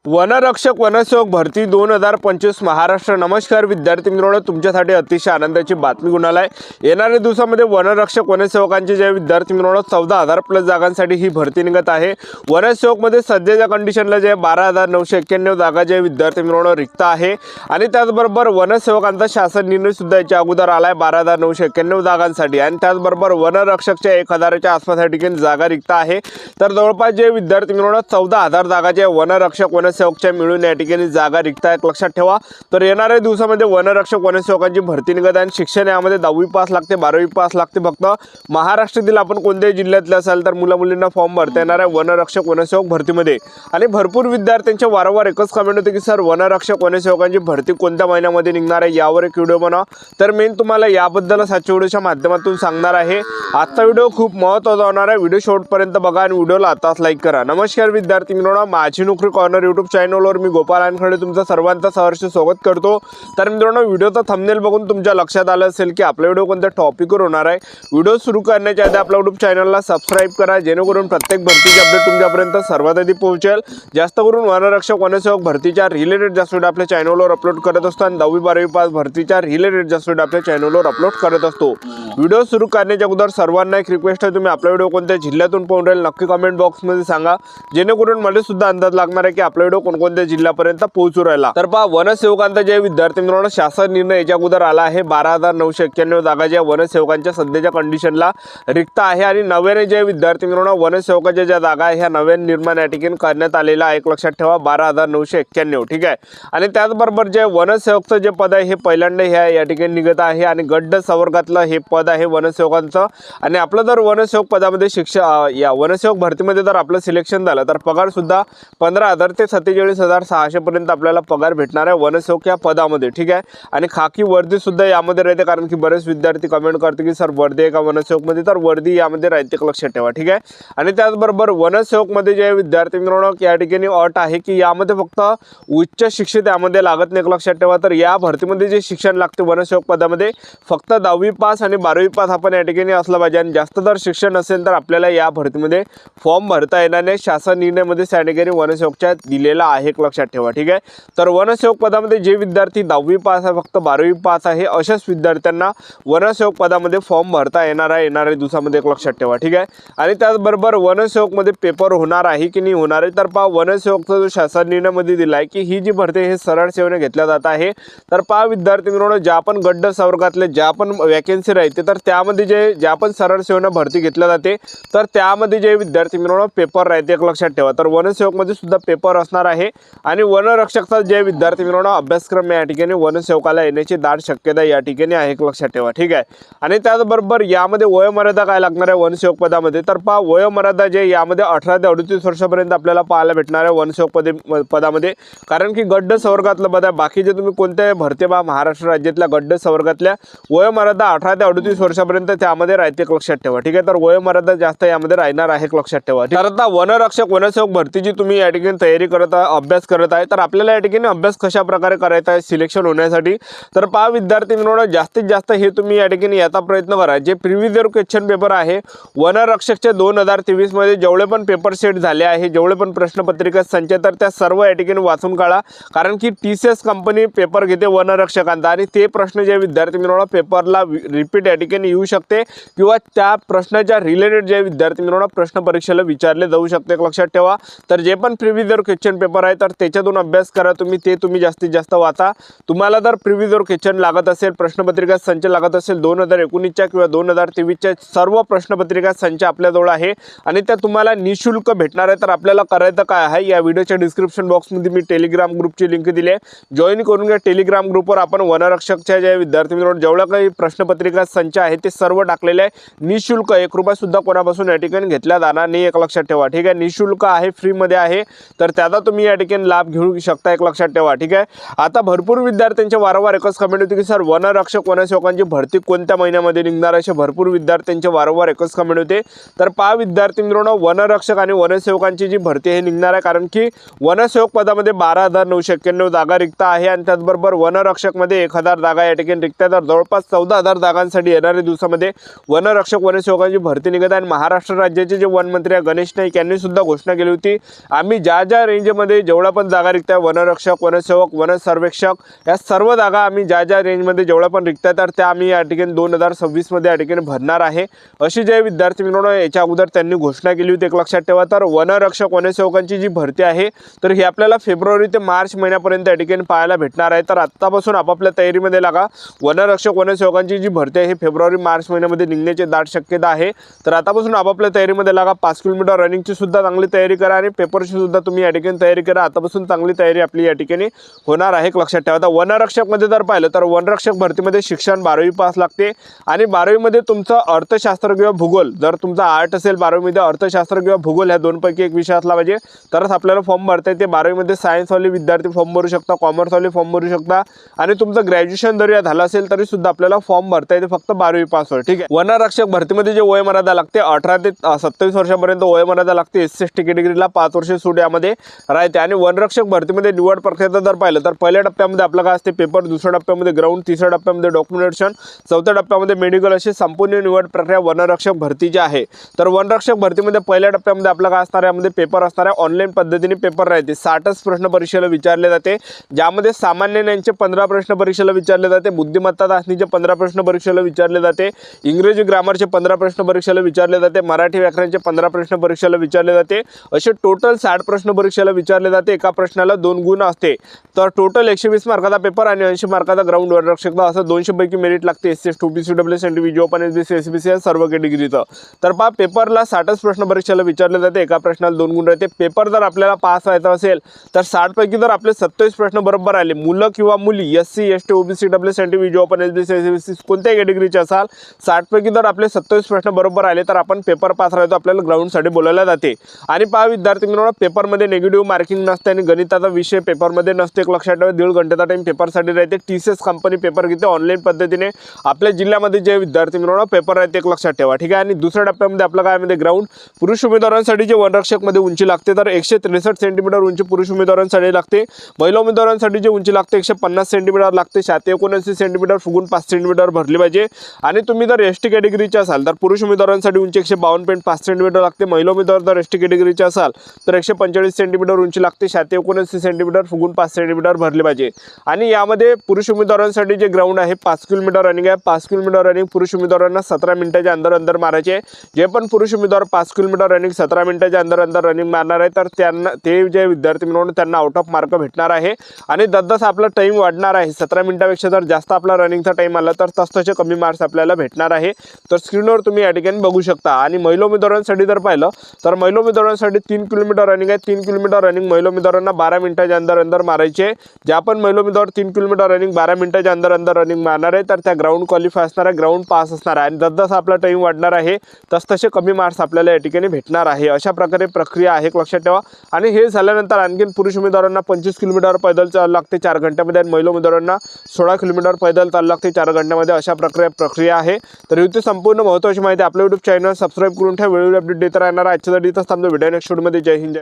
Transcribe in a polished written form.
वनरक्षक वनसेवक भरती 2025 महाराष्ट्र। नमस्कार विद्यार्थी मित्रांनो, तुमच्यासाठी अतिशय आनंदाची बातमी घेऊन आलाय। येणाऱ्या दिवसामध्ये वनरक्षक वनसेवकांचे जे विद्यार्थी मित्रांनो 14,000 प्लस जागांसाठी ही भरती निघत आहे। वनसेवक मध्ये सध्याच्या कंडिशनला जे 12,991 जागा जे विद्यार्थी मित्रांनो रिक्त आहे आणि त्याचबरोबर वनसेवकांचा शासन निर्णय सुद्धा याच्या अगोदर आलाय 12,991 जागांसाठी आणि त्याचबरोबर वनरक्षकच्या 1,000च्या आसपास या ठिकाणी जागा रिक्त आहे। तर जवळपास जे विद्यार्थी मित्रांनो 14,000 जागा जे वनरक्षक वनसेवकच्या मिळून या ठिकाणी जागा रिक्त आहेत, लक्षात ठेवा। तर येणाऱ्या दिवसामध्ये वनरक्षक वनसेवकांची भरती निघत आहे आणि शिक्षण यामध्ये 10वी पास लागते, 12वी पास लागते। फक्त महाराष्ट्रातील आपण कोणत्याही जिल्ह्यातले असाल तर मुला मुलींना फॉर्म भरता येणार आहे वनरक्षक वनसेवक भरतीमध्ये। आणि भरपूर विद्यार्थ्यांच्या वारंवार एकच कमेंट होते की सर वनरक्षक वनसेवकांची भरती कोणत्या महिन्यामध्ये निघणार आहे, यावर एक व्हिडिओ बनवा। तर मी तुम्हाला याबद्दलच आजच्या व्हिडिओच्या माध्यमातून सांगणार आहे। आजचा व्हिडिओ खूप महत्त्वाचा होणार आहे, व्हिडिओ शेवटपर्यंत बघा आणि व्हिडिओला आताच लाईक करा। नमस्कार विद्यार्थी मित्रांनो, माझी नोकरी कॉर्नर यूट्यूब चॅनलवर मी गोपाल अनखडे तुमचं सर्वांचं सहर्ष स्वागत करतो। तर मित्रांनो, व्हिडिओचा थंबनेल बघून तुमच्या लक्षात आलं असेल की आपला व्हिडिओ कोणत्या टॉपिकवर होणार आहे। व्हिडिओ सुरू करण्याच्या आधी आपल्या यूट्यूब चॅनलला सबस्क्राइब करा, जेणेकरून प्रत्येक भरतीचे अपडेट तुमच्यापर्यंत सर्वात आधी पोहोचेल। जास्त करून वनरक्षक वनसेवक भरतीच्या रिलेटेड जास्त व्हिडिओ आपल्या चॅनलवर अपलोड करत असतो आणि 10वी 12वी पास भरतीच्या रिलेटेड जास्त व्हिडिओ आपल्या चॅनलवर अपलोड करत असतो। व्हिडिओ सुरू करण्याच्या अगोदर सर्वांना एक रिक्वेस्ट आहे, तुम्ही आपला व्हिडिओ कोणत्या जिल्ह्यातून पाहून राहील नक्की कमेंट बॉक्समध्ये सांगा, जेणेकरून मला सुद्धा अंदाज लागणार आहे की आपला व्हिडिओ कोणकोणत्या जिल्ह्यापर्यंत पोहोचू राहिला। तर पहा, वनसेवकांचा जे विद्यार्थी मित्रांनो शासन निर्णय याच्या अगोदर आला आहे। 12,991 जागा ज्या वनसेवकांच्या सध्याच्या कंडिशनला रिक्त आहे आणि नव्याने जे विद्यार्थी मित्रांनो वनसेवकाच्या ज्या जागा आहे ह्या नव्याने निर्माण या ठिकाणी करण्यात आलेला आहे, एक लक्षात ठेवा 12,991, ठीक आहे। आणि त्याचबरोबर जे वनसेवकचं जे पद आहे हे पहिल्यांदा या ठिकाणी निघत आहे आणि गड्ड संवर्गातलं हे पद आहे वनसेवकांचं। आणि आपलं जर वनसेवक पदामध्ये या वनसेवक भरतीमध्ये जर आपलं सिलेक्शन झालं तर पगार सुद्धा 15,000 ते 47,600 पर्यंत आपल्याला पगार भेटणार आहे वनसेवक या पदामध्ये, ठीक आहे। आणि खाकी वर्दी सुद्धा यामध्ये राहते, कारण की बरेच विद्यार्थी कमेंट करते की सर वर्दी आहे का वनसेवक मध्ये, तर वर्दी यामध्ये राहते, लक्षात ठेवा, ठीक आहे। आणि त्याचबरोबर वनसेवक मध्ये जे विद्यार्थी मित्रांनो या ठिकाणी अट आहे की यामध्ये फक्त उच्च शिक्षित यामध्ये लागत नाही, लक्षात ठेवा। तर या भरतीमध्ये जे शिक्षण लागते वनसेवक पदामध्ये फक्त 10वी पास आणि 12वी पास आपण या ठिकाणी असलं पाहिजे आणि जास्त जर शिक्षण असेल तर आपल्याला या भरतीमध्ये फॉर्म भरता येणार नाही। शासन निर्णयामध्ये कॅटेगरी वनसेवकच्या दिलेला आहे, लक्षात ठेवा, ठीक आहे। तर वनसेवक पदामध्ये जे विद्यार्थी 10वी पास आहे, फक्त 12वी पास आहे, अशाच विद्यार्थ्यांना वनसेवक पदामध्ये फॉर्म भरता येणार आहे येणाऱ्या दिवसामध्ये, लक्षात ठेवा, ठीक आहे। आणि त्याचबरोबर वनसेवक मध्ये पेपर होणार आहे की नाही होणार आहे, तर पहा वनसेवकचा जो शासन निर्णयामध्ये दिला आहे की ही जी भरती हे सरळ सेवेने घेतल्या जात आहे। तर पहा विद्यार्थी मित्रांनो, ज्या पण गड्ड संवर्गातले ज्या पण वॅकन्सी राहते तर त्यामध्ये ज्या पण सरळ सेवेने भरती घेतल्या जाते तर त्यामध्ये जे विद्यार्थी मित्रांनो पेपर राहते, लक्षात ठेवा। तर वनसेवक मध्ये सुद्धा पेपर असणार आहे आणि वनरक्षकचा जे विद्यार्थी मित्रांनो अभ्यासक्रम या ठिकाणी वनसेवकाला येण्याची दाट शक्यता या ठिकाणी आहे, लक्षात ठेवा, ठीक आहे। आणि त्याचबरोबर यामध्ये वयोमर्यादा काय लागणार आहे वनसेवक पदामध्ये, तर पहा वयोमर्यादा जे यामध्ये 18 ते 38 वर्षापर्यंत आपल्याला पाहायला भेटणार आहे वनसेवक पदामध्ये, कारण की गड्ड संवर्गातलं पद आहे। बाकीचे तुम्ही कोणत्याही भरती पहा महाराष्ट्र राज्यातल्या गड्ड संवर्गातल्या वयोमर्यादा 18 ते 38 वर्षापर्यंत त्यामध्ये राहते, लक्षात ठेवा, ठीक आहे। तर वयोमर्यादा जास्त यामध्ये राहणार आहे, लक्षात ठेवा। तर आता वनरक्षक वनसेवक भरतीची तुम्ही या ठिकाणी तयारी करत आहे, अभ्यास करत आहे, तर आपल्याला या ठिकाणी अभ्यास कशा प्रकारे करायचा आहे सिलेक्शन होण्यासाठी, तर पहा विद्यार्थी मित्रांनो जास्तीत जास्त हे तुम्ही या ठिकाणी याचा प्रयत्न करा। जे प्रिव्हियस इयर क्वेश्चन पेपर आहे वनरक्षकचे 2023 मध्ये जेवढे पण पेपर सेट झाले आहे, जेवढे पण प्रश्नपत्रिका संच, तर त्या सर्व या ठिकाणी वाचून काढा, कारण की TCS कंपनी पेपर घेते वनरक्षकांचा आणि ते प्रश्न जे विद्यार्थी मित्रांनो पेपरला रिपीट या ठिकाणी येऊ शकते किंवा त्या प्रश्नाच्या रिलेटेड जे विद्यार्थी मित्रांनो प्रश्न परीक्षेला विचारले जाऊ शकते, लक्षात ठेवा। तर जे पण प्रिव्हियस इयर क्वेश्चन पेपर आहे तर त्याच्यातून अभ्यास करा तुम्ही जास्तीत जास्त वाचा। तुम्हाला जर प्रिव्हियस इयर क्वेश्चन लागत असेल, प्रश्नपत्रिका संच लागत असेल 2019च्या किंवा 2023च्या सर्व प्रश्नपत्रिका संच आपल्याजवळ आहे आणि त्या तुम्हाला निशुल्क भेटणार आहे। तर आपल्याला करायचं काय आहे, या व्हिडिओच्या डिस्क्रिप्शन बॉक्समध्ये मी टेलिग्राम ग्रुपची लिंक दिली आहे, जॉईन करून घ्या। टेलिग्राम ग्रुपवर आपण वनरक्षकच्या जे विद्यार्थी मित्रांनो जेवढ्या काही प्रश्नपत्रिका संच आहे ते सर्व टाकलेले आहे निशुल्क, 1 रुपया सुद्धा कोणापासून या ठिकाणी घेतला जाणार नाही, एक लक्षात ठेवा, ठीक आहे। निशुल्क आहे, फ्री मध्ये आहे, तर त्याचा तुम्ही या ठिकाणी लाभ घेऊ शकता, एक लक्षात ठेवा, ठीक आहे। आता भरपूर विद्यार्थ्यांचे वारंवार एकच कमेंट होती की सर वनरक्षक वनसेवकांची भरती कोणत्या महिन्यामध्ये निघणार, असे भरपूर विद्यार्थ्यांचे वारंवार एकच कमेंट होते। तर पहा विद्यार्थी मित्रांनो वनरक्षक आणि वनसेवकांची जी भरती हे निघणार आहे, कारण की वनसेवक पदामध्ये 12,991 जागा रिक्त आहे आणि त्याचबरोबर वनरक्षक मध्ये 1,000 जागा या ठिकाणी रिक्त आहे। तर जवळपास 14,000 जागांसाठी येणाऱ्या दिवसामध्ये वनरक्षक वनसेवकांची भरती निघत आहे। महाराष्ट्र राज्याचे जे वनमंत्री गणेश नाईक यांनी सुद्धा घोषणा केली होती, आम्ही ज्या रेंज रेंजमध्ये जेवढा पण जागा रिक्त आहे, वनरक्षक, वनसेवक, वन सर्वेक्षक या सर्व जागा आम्ही ज्या रेंजमध्ये जेवढा पण रिक्त आहे तर त्या आम्ही या ठिकाणी 2026 मध्ये या ठिकाणी भरणार आहे, अशी जे विद्यार्थी मित्रांनो याच्या अगोदर त्यांनी घोषणा केली होती। एक लक्षात ठेवा, तर वनरक्षक वनसेवकांची जी भरती आहे तर ही आपल्याला फेब्रुवारी ते मार्च महिन्यापर्यंत या ठिकाणी पाहायला भेटणार आहे। तर आत्तापासून आपापल्या तयारीमध्ये लागा। वनरक्षक वनसेवकांची जी भरती आहे ही फेब्रुवारी मार्च महिन्यामध्ये निघण्याची दाट शक्यता आहे। तर आतापासून आपापल्या तयारीमध्ये लागा। 5 किलोमीटर रनिंगची सुद्धा चांगली तयारी करा आणि पेपरची सुद्धा तुम्ही या ठिकाणी तयारी करा। आतापासून चांगली तयारी आपली या ठिकाणी होणार आहे, लक्षात ठेवा। आता वनरक्षकमध्ये जर पाहिलं तर वनरक्षक भरतीमध्ये शिक्षण 12वी पास लागते आणि 12वी मध्ये तुमचं अर्थशास्त्र किंवा भूगोल, जर तुमचा आर्ट असेल 12वी मध्ये अर्थशास्त्र किंवा भूगोल ह्या दोनपैकी एक विषय असला पाहिजे तरच आपल्याला फॉर्म भरता येते। 12वी मध्ये सायन्सवाले विद्यार्थी फॉर्म भरू शकता, कॉमर्सवाले फॉर्म भरू शकता आणि तुमचं ग्रॅज्युएशन जरी झालं असेल तरी सुद्धा आपल्याला फॉर्म भरता येते फक्त 12वी पासवर, ठीक आहे। वनरक्षक भरतीमध्ये जे वय मर्यादा लागते 18 ते 27 वर्षापर्यंत वय मर्यादा लागते। SC/ST कॅटेगरीला 5 वर्ष सूट यामध्ये राहते। आणि वनरक्षक भरतीमध्ये निवड प्रक्रिया जर पाहिलं तर पहिल्या टप्प्यामध्ये आपलं काय असते पेपर, दुसऱ्या टप्प्यामध्ये ग्राउंड, तिसऱ्या टप्प्यामध्ये डॉक्युमेंटेशन, चौथ्या टप्प्यामध्ये मेडिकल, अशी संपूर्ण निवड प्रक्रिया वनरक्षक भरतीची आहे। तर वनरक्षक भरतीमध्ये पहिल्या टप्प्यामध्ये आपलं काय असणार आहे, यामध्ये पेपर असणार आहे, ऑनलाईन पद्धतीने पेपर राहते। 60 प्रश्न परीक्षेला विचारले जाते, ज्यामध्ये सामान्य ज्ञानचे 15 प्रश्न परीक्षेला विचारले जाते, बुद्धिमत्ता चाचणीचे 15 प्रश्न परीक्षेला विचारले जाते, इंग्रजी ग्रामरचे 15 प्रश्न परीक्षेला विचारले जाते, मराठी व्याकरणचे 15 प्रश्न परीक्षेला विचारले जाते, असे टोटल 60 प्रश्न परीक्षेला विचारले जाते। एका प्रश्नाला 2 गुण असते। तर टोटल 120 मार्काचा पेपर आणि 80 मार्काचा ग्राउंड वनरक्षक, असं 200 पैकी मेरिट लागते। SC/ST, OBC, WS, NTV, open, SBC, SBC या सर्व कॅटेगरीचं। तर पहा पेपरला 60 प्रश्न परीक्षेला विचारले जाते, एका प्रश्नाला 2 गुण राहते। पेपर जर आपल्याला पास व्हायचा असेल तर 60 पैकी जर आपले 27 प्रश्न बरोबर आले, मुलं किंवा मुली SC, ST, OBC, WS, NTV, open, SBC, SBC कोणत्याही कॅटेगरीचे असाल, 60 पैकी जर आपले 27 प्रश्न बरोबर आले तर आपण पेपर पास राहतो, आपल्याला ग्राउंडसाठी बोलायला जाते। आणि पहा विद्यार्थी मित्रांनो, पेपरमध्ये निगेटिव्ह मार्किंग नसते आणि गणिताचा विषय पेपरमध्ये नसते, एक लक्षात ठेवा। 1.5 घंटेचा टाइम पेपरसाठी राहते। TCS कंपनी पेपर घेते ऑनलाईन पद्धतीने आपल्या जिल्ह्यामध्ये जे विद्यार्थी मित्रांनो पेपर राहते, एक लक्षात ठेवा, ठीक आहे। आणि दुसऱ्या टप्प्यामध्ये आपलं काय मध्ये ग्राउंड, पुरुष उमेदवारांसाठी जे वनरक्षक मध्ये उंची लागते तर 163 सेंटीमीटर उंची पुरुष उमेदवारांसाठी लागते। महिला उमेदवारांसाठी जे उंची लागते 150 सेंटीमीटर लागते। 79 सेंटीमीटर फुगून 5 सेंटीमीटर भरली पाहिजे। आणि तुम्ही जर ST कॅटेगरीचे असाल तर पुरुष उमेदवारांसाठी उंची 152.5 सेंटीमीटर लागते। महिला उमेदवार जर ST कॅटेगरीचे असाल तर 145 सेंटीमीटर उंची लागते। 79 सेंटीमीटर फुगून 5 सेंटीमीटर भरले पाहिजे। आणि यामध्ये पुरुष उमेदवारांसाठी जे ग्राउंड आहे 5 किलोमीटर रनिंग आहे। 5 किलोमीटर रनिंग पुरुष उमेदवारांना 17 मिनिटाच्या अंदर मारायचे। जे पण पुरुष उमेदवार 5 किलोमीटर रनिंग 17 मिनिटाच्या अंदर रनिंग मारणार आहे तर त्यांना ते जे विद्यार्थी मित्रांनो त्यांना आउट ऑफ मार्क भेटणार आहे। आणि जसं आपला टाइम वाढणार आहे, 17 मिनिटापेक्षा जर जास्त आपला रनिंगचा टाइम आला तर तसे कमी मार्क्स आपल्याला भेटणार आहे। तर स्क्रीनवर तुम्ही या ठिकाणी बघू शकता। आणि महिला उमेदवारांसाठी जर पाहिलं तर महिला उमेदवारांसाठी 3 किलोमीटर रनिंग आहे। 3 किलोमीटर रनिंग महिला उमेदवारांना 12 मिनिटाच्या अंदर मारायचे। ज्या पण महिला उमेदवार 3 किलोमीटर रनिंग 12 मिनिटाच्या अंदर रनिंग मारणार आहे तर त्या ग्राउंड क्वालिफाय असणार आहे, ग्राउंड पास असणार आहे। आणि जसं आपला टाइम वाढणार आहे तसे कमी मार्क्स आपल्याला या ठिकाणी भेटणार आहे। अशा प्रकारे प्रक्रिया आहे, लक्षात ठेवा। आणि हे झाल्यानंतर आणखीन पुरुष उमेदवारांना 25 किलोमीटर पैदल चालावं लागते 4 घंट्यामध्ये आणि महिला उमेदवारांना 16 किलोमीटर पैदल चालावं लागते 4 घंट्यामध्ये, अशा प्रक्रिया आहे। तर इथे संपूर्ण महत्त्वाची माहिती आपल्या YouTube चॅनल सबस्क्राईब करून ठेवा, वेळोवेळी अपडेट देत राहणार। आजच्यासाठी इथंच थांबतो, व्हिडिओ नेक्स्ट व्हिडिओमध्ये। जय हिंद।